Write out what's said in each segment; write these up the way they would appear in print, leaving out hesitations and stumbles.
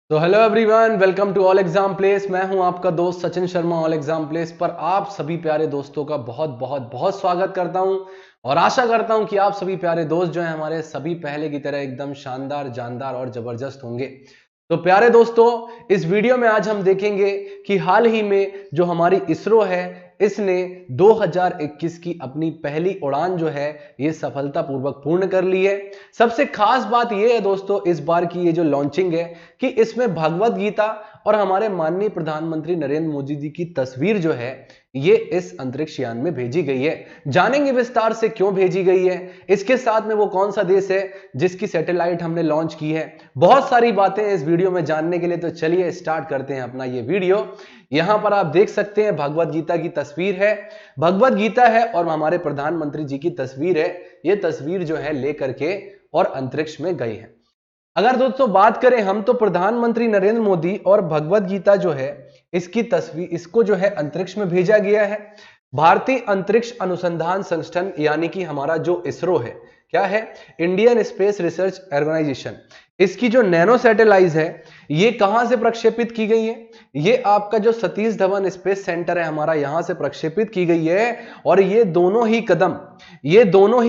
तो hello everyone, welcome to all exam place. मैं हूं आपका दोस्त Sachin Sharma. All exam place पर आप सभी प्यारे दोस्तों का बहुत बहुत बहुत स्वागत करता हूं और आशा करता हूं कि आप सभी प्यारे दोस्त जो हैं हमारे सभी पहले की तरह एकदम शानदार, जानदार और जबरदस्त होंगे। तो प्यारे दोस्तों, इस वीडियो में आज हम देखेंगे कि हाल ही में जो हमारी इसरो है, इसने 2021 की अपनी पहली उड़ान जो है ये सफलतापूर्वक पूर्ण कर ली है। सबसे खास बात ये है दोस्तों, इस बार की ये जो लॉन्चिंग है कि इसमें भगवत गीता और हमारे माननीय प्रधानमंत्री नरेंद्र मोदी जी की तस्वीर जो है ये इस अंतरिक्ष यान में भेजी गई है। जानेंगे विस्तार से क्यों भेजी गई है, इसके साथ में वो कौन सा देश है जिसकी सैटेलाइट हमने लॉन्च की है। बहुत सारी बातें इस वीडियो में जानने के लिए, तो चलिए स्टार्ट करते हैं अपना ये वीडियो। यहां पर आप देख सकते हैं भगवत गीता की तस्वीर है, भगवत गीता है और हमारे प्रधानमंत्री जी की तस्वीर है। ये तस्वीर जो है लेकर के और अंतरिक्ष में गई है। अगर दोस्तों बात करें हम, तो प्रधानमंत्री नरेंद्र मोदी और भगवत गीता जो है इसकी तस्वीर, इसको जो है अंतरिक्ष में भेजा गया है। भारतीय अंतरिक्ष अनुसंधान संगठन यानी कि हमारा जो इसरो है, क्या है, इंडियन स्पेस रिसर्च ऑर्गेनाइजेशन, इसकी जो नैनो सैटेलाइट है ये कहां से प्रक्षेपित की गई है? ये आपका जो सतीश धवन स्पेस सेंटर है हमारा, यहां से प्रक्षेपित की गई है। और ये दोनों ही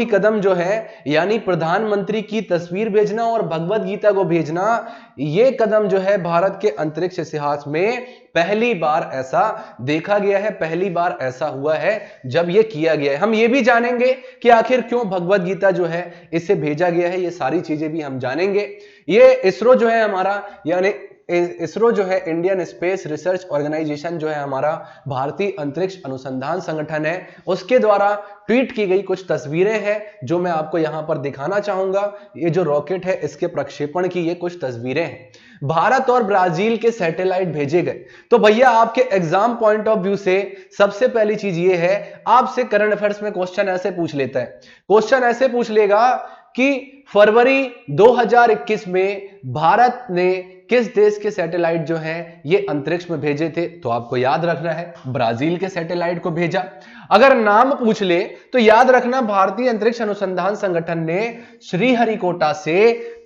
कदम जो है, यानी प्रधानमंत्री की तस्वीर भेजना और भगवत गीता को भेजना, ये कदम जो है भारत के अंतरिक्ष इतिहास में पहली बार ऐसा देखा गया है, पहली बार ऐसा हुआ है जब ये किया गया है। हम ये भी जानेंगे कि आखिर क्यों भगवत गीता जो है इसे भेजा गया है, ये सारी चीजें भी हम जानेंगे। ये इसरो जो है हमारा, यानी इसरो जो है इंडियन स्पेस रिसर्च ऑर्गेनाइजेशन जो है हमारा भारतीय अंतरिक्ष अनुसंधान संगठन है, उसके द्वारा ट्वीट की गई कुछ तस्वीरें हैं जो मैं आपको यहां पर दिखाना चाहूंगा। ये जो रॉकेट है इसके प्रक्षेपण की ये कुछ तस्वीरें हैं। भारत और ब्राजील के सैटेलाइट भेजे गए। तो भैया आपके एग्जाम पॉइंट ऑफ व्यू से सबसे पहली चीज ये है, आपसे करंट अफेयर्स में क्वेश्चन ऐसे पूछ लेता है, क्वेश्चन ऐसे पूछ लेगा कि फरवरी 2021 में भारत ने किस देश के सैटेलाइट जो हैं ये अंतरिक्ष में भेजे थे? तो आपको याद रखना है ब्राजील के सैटेलाइट को भेजा। अगर नाम पूछ ले तो याद रखना भारतीय अंतरिक्ष अनुसंधान संगठन ने श्रीहरिकोटा से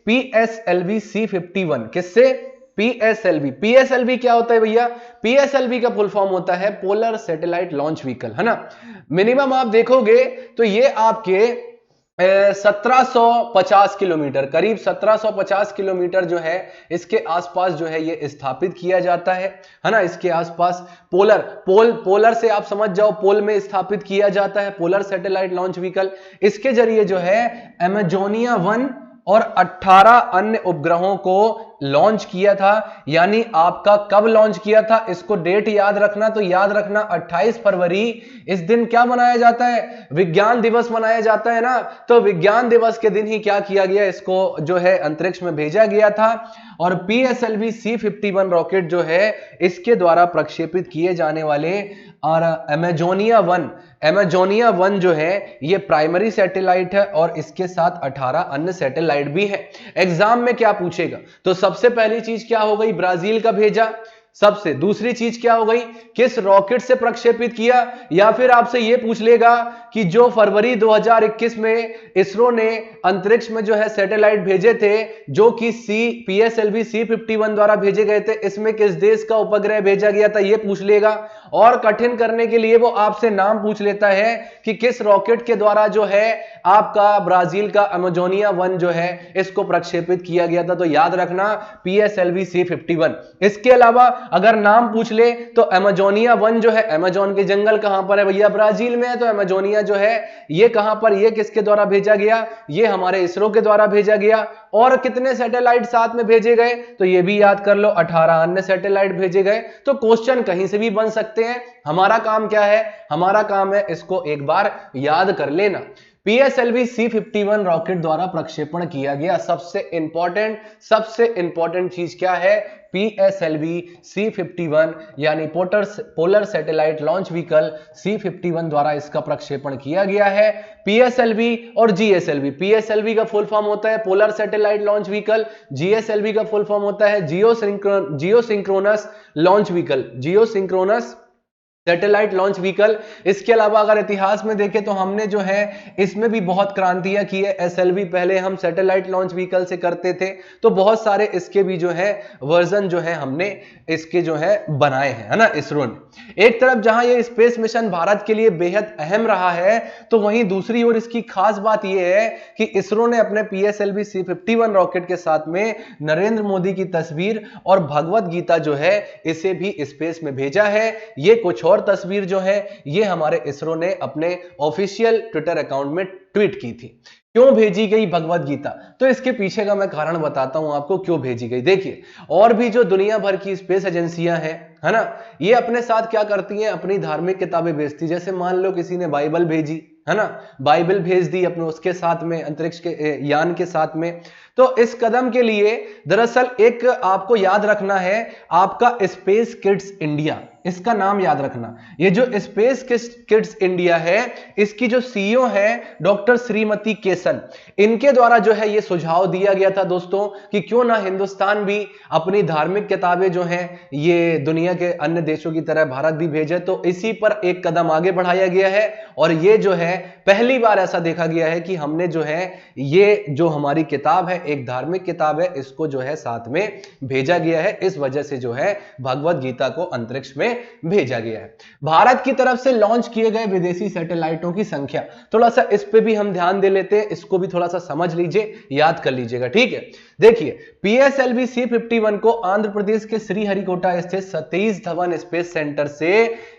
PSLV C51, किससे? पीएसएलवी क्या होता है भैया? पीएसएलवी का फुल फॉर्म होता है पोलर सैटेलाइट लॉन्च व्हीकल, है ना। मिनिमम आप देखोगे तो ये आपके 1750 किलोमीटर, करीब 1750 किलोमीटर जो है इसके आसपास जो है ये स्थापित किया जाता है ना। इसके आसपास पोलर से आप समझ जाओ, पोल में स्थापित किया जाता है पोलर सैटेलाइट लॉन्च व्हीकल। इसके जरिए जो है अमेजोनिया 1 और 18 अन्य उपग्रहों को लॉन्च किया था। यानी आपका कब लॉन्च किया था, इसको डेट याद रखना। तो याद रखना 28 फरवरी, इस दिन क्या मनाया जाता है? विज्ञान दिवस मनाया जाता है ना। तो विज्ञान दिवस के दिन ही क्या किया गया, इसको जो है अंतरिक्ष में भेजा गया था। और PSLV C51 रॉकेट जो है इसके द्वारा प्रक्षेपित किए जाने वाले और अमेजोनिया 1 जो है ये प्राइमरी सैटेलाइट है और इसके साथ 18 अन्य सैटेलाइट भी है। एग्जाम में क्या पूछेगा? तो सबसे पहली चीज क्या हो गई, ब्राजील का भेजा। सबसे दूसरी चीज क्या हो गई, किस रॉकेट से प्रक्षेपित किया। या फिर आपसे यह पूछ लेगा कि जो फरवरी 2021 में इसरो ने अंतरिक्ष में जो है सैटेलाइट भेजे थे, जो कि PSLV C51 द्वारा भेजे गए थे, इसमें किस देश का उपग्रह भेजा गया था, यह पूछ लेगा। और कठिन करने के लिए वो आपसे नाम पूछ लेता है कि किस रॉकेट के द्वारा जो है आपका ब्राजील का अमेजोनिया 1 जो है इसको प्रक्षेपित किया गया था। तो याद रखना PSLV C51। इसके अलावा अगर नाम पूछ ले तो अमेजोनिया 1 जो है, अमेजोन के जंगल कहां पर है भैया? ब्राजील में है। तो अमेजोनिया जो है ये कहां पर, ये किसके द्वारा भेजा गया? ये हमारे इसरो के द्वारा भेजा गया। और कितने सैटेलाइट साथ में भेजे गए? तो ये भी याद कर लो, 18 अन्य सैटेलाइट भेजे गए। तो क्वेश्चन कहीं से भी बन सकते हैं। हमारा काम क्या है? हमारा काम है इसको एक बार याद कर लेना। PSLV C51 रॉकेट द्वारा प्रक्षेपण किया गया। सबसे इंपॉर्टेंट चीज क्या है? PSLV C51 यानी polar satellite launch vehicle C51 द्वारा इसका प्रक्षेपण किया गया है। PSLV और GSLV, PSLV का फुल फॉर्म होता है polar satellite launch vehicle, GSLV का फुल फॉर्म होता है जियो सिंक्रोनस लॉन्च व्हीकल, जियो सिंक्रोनस सैटेलाइट लॉन्च व्हीकल। इसके अलावा अगर इतिहास में देखें तो हमने जो है इसमें भी बहुत क्रांतियां की है। एसएलवी पहले हम सैटेलाइट लॉन्च व्हीकल से करते थे, तो बहुत सारे इसके भी जो है वर्जन जो है हमने इसके जो है बनाए हैं, है ना, इसरो ने। एक तरफ जहां ये स्पेस मिशन भारत के लिए बेहद अहम रहा है, तो वहीं दूसरी ओर इसकी खास बात यह है कि इसरो ने अपने पीएसएलवी C-51 रॉकेट के साथ में नरेंद्र मोदी की तस्वीर और भगवत गीता जो है इसे भी स्पेस में भेजा है। ये कुछ और तस्वीर जो है ये हमारे इसरो ने अपने ऑफिशियल ट्विटर अकाउंट में ट्वीट की थी। क्यों भेजी गई भगवत गीता, तो इसके पीछे का मैं कारण बताता हूं आपको क्यों भेजी गई। देखिए, और भी जो दुनिया भर की स्पेस एजेंसियां हैं, है ना, ये अपने साथ क्या करती हैं, अपनी धार्मिक किताबें भेजती। जैसे मान लो किसी ने बाइबल भेजी, है ना, बाइबल भेज दी अपने उसके साथ में, अंतरिक्ष के यान के साथ में। तो इस कदम के लिए दरअसल एक आपको याद रखना है, आपका स्पेस किड्स इंडिया, इसका नाम याद रखना। ये जो स्पेस किड्स इंडिया है, इसकी जो सीईओ है डॉक्टर श्रीमती केसन, इनके द्वारा जो है ये सुझाव दिया गया था दोस्तों कि क्यों ना हिंदुस्तान भी अपनी धार्मिक किताबें जो हैं ये दुनिया के अन्य देशों की तरह भारत भी भेजे। तो इसी पर एक कदम आगे बढ़ाया गया है और ये जो है पहली बार ऐसा देखा गया है कि हमने जो है ये जो हमारी किताब है, एक धार्मिक किताब है, इसको जो है साथ में भेजा गया है। इस वजह से जो है भगवत गीता को अंतरिक्ष में भेजा गया है। भारत की तरफ से लॉन्च किए गए विदेशी सैटेलाइटों की संख्या, थोड़ा सा इस पे भी हम ध्यान दे लेते हैं, इसको भी थोड़ा सा समझ लीजिए, याद कर लीजिएगा, ठीक है। देखिए, पीएसएलवी C-51 को आंध्र प्रदेश के श्रीहरिकोटा स्थित सतीश धवन स्पेस सेंटर से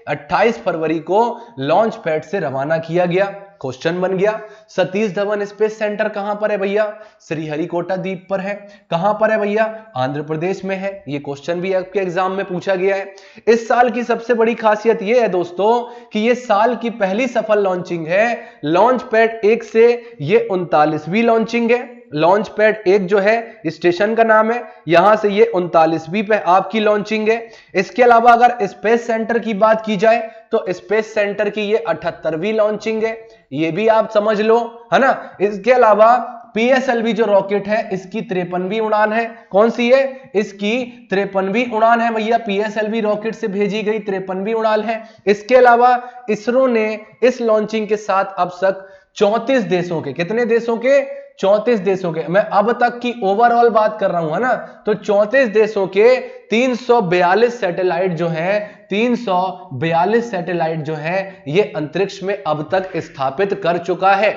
28 फरवरी को लॉन्च पैड से रवाना किया गया। क्वेश्चन बन गया, सतीश धवन स्पेस सेंटर कहां पर है भैया, श्रीहरिकोटा द्वीप पर है। कहां पर है भैया, आंध्र प्रदेश में है। ये क्वेश्चन भी आपके एग्जाम में पूछा गया है। इस साल की सबसे बड़ी खासियत यह है दोस्तों कि ये साल की पहली सफल लॉन्चिंग है। लॉन्च पैड 1 से ये 39वीं लॉन्चिंग है। लॉन्च पैड 1 जो है स्टेशन का नाम है, यहां से ये 39वीं पे आपकी लॉन्चिंग है। इसके अलावा अगर स्पेस सेंटर की बात की जाए तो स्पेस सेंटर की ये 78वीं लॉन्चिंग है, ये भी आप समझ लो, है ना। इसके अलावा पीएसएलवी जो रॉकेट है इसकी 53वीं उड़ान है। कौन सी है, इसकी 53वीं उड़ान है भैया, पीएसएलवी रॉकेट से भेजी गई 53वीं उड़ान है। इसके अलावा इसरो ने इस लॉन्चिंग के साथ अब तक 34 देशों के, कितने देशों के, 34 देशों के, मैं अब तक की ओवरऑल बात कर रहा हूं, है ना, तो 34 देशों के 342 सैटेलाइट जो है, 342 सैटेलाइट जो है ये अंतरिक्ष में अब तक स्थापित कर चुका है।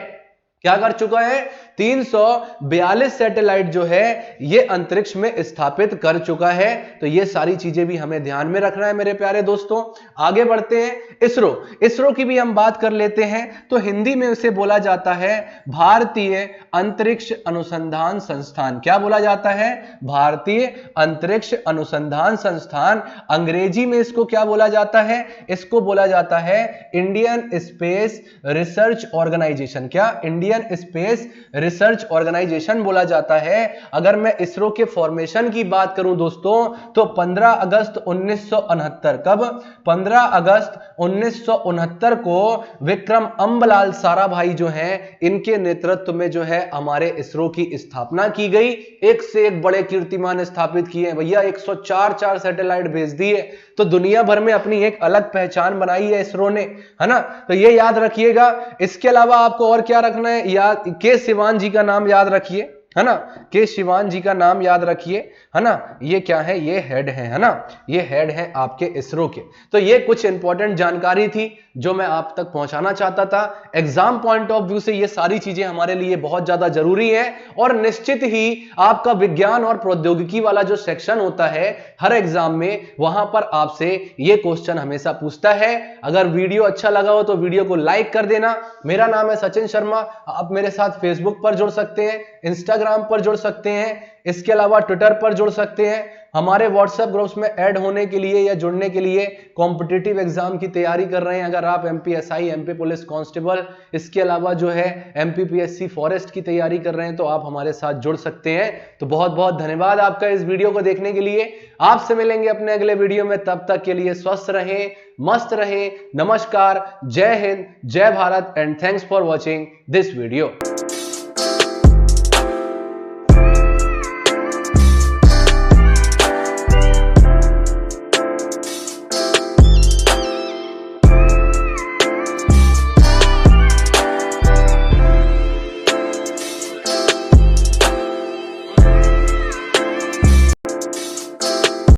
क्या कर चुका है, 342 सैटेलाइट जो है ये अंतरिक्ष में स्थापित कर चुका है। तो ये सारी चीजें भी हमें ध्यान में रखना है मेरे प्यारे दोस्तों। आगे बढ़ते हैं, इसरो, इसरो की भी हम बात कर लेते हैं। तो हिंदी में उसे बोला जाता है भारतीय अंतरिक्ष अनुसंधान संस्थान। क्या बोला जाता है, भारतीय अंतरिक्ष अनुसंधान संस्थान। अंग्रेजी में इसको क्या बोला जाता है, इसको बोला जाता है इंडियन स्पेस रिसर्च ऑर्गेनाइजेशन। क्या, इंडियन स्पेस रिसर्च ऑर्गेनाइजेशन बोला जाता है। अगर मैं इसरो के फॉर्मेशन की बात करूं दोस्तों तो 15 अगस्त 1969, कब, 15 अगस्त 1969 को विक्रम अम्बलाल साराभाई जो हैं इनके नेतृत्व में जो है हमारे इसरो की स्थापना की गई। एक से एक बड़े कीर्तिमान स्थापित किए भैया, 104 सैटेलाइट भेज दिए, तो दुनिया भर में अपनी एक अलग पहचान बनाई है इसरो ने, है ना। तो ये याद रखिएगा। इसके अलावा आपको और क्या रखना है, याद, के शिवान जी का नाम याद रखिए, है ना, के शिवान जी का नाम याद रखिए, है ना। ये क्या है, ये हेड है ना, ये हेड है आपके इसरो के। तो ये कुछ इंपॉर्टेंट जानकारी थी जो मैं आप तक पहुंचाना चाहता था। एग्जाम पॉइंट ऑफ व्यू से ये सारी चीजें हमारे लिए बहुत ज्यादा जरूरी है और निश्चित ही आपका विज्ञान और प्रौद्योगिकी वाला जो सेक्शन होता है हर एग्जाम में, वहां पर आपसे ये क्वेश्चन हमेशा पूछता है। अगर वीडियो अच्छा लगा हो तो वीडियो को लाइक कर देना। मेरा नाम है सचिन शर्मा, आप मेरे साथ फेसबुक पर जुड़ सकते हैं, इंस्टाग्राम पर जुड़ सकते हैं, इसके अलावा ट्विटर पर जुड़ सकते हैं। हमारे व्हाट्सएप ग्रुप्स में ऐड होने के लिए या जुड़ने के लिए, कॉम्पिटिटिव एग्जाम की तैयारी कर रहे हैं अगर आप, एमपीएसआई, एमपी पुलिस कांस्टेबल, इसके अलावा जो है एमपीपीएससी फॉरेस्ट की तैयारी कर रहे हैं, तो आप हमारे साथ जुड़ सकते हैं। तो बहुत बहुत धन्यवाद आपका इस वीडियो को देखने के लिए। आपसे मिलेंगे अपने अगले वीडियो में, तब तक के लिए स्वस्थ रहें, मस्त रहें। नमस्कार, जय हिंद, जय Bharat and thanks for watching this video.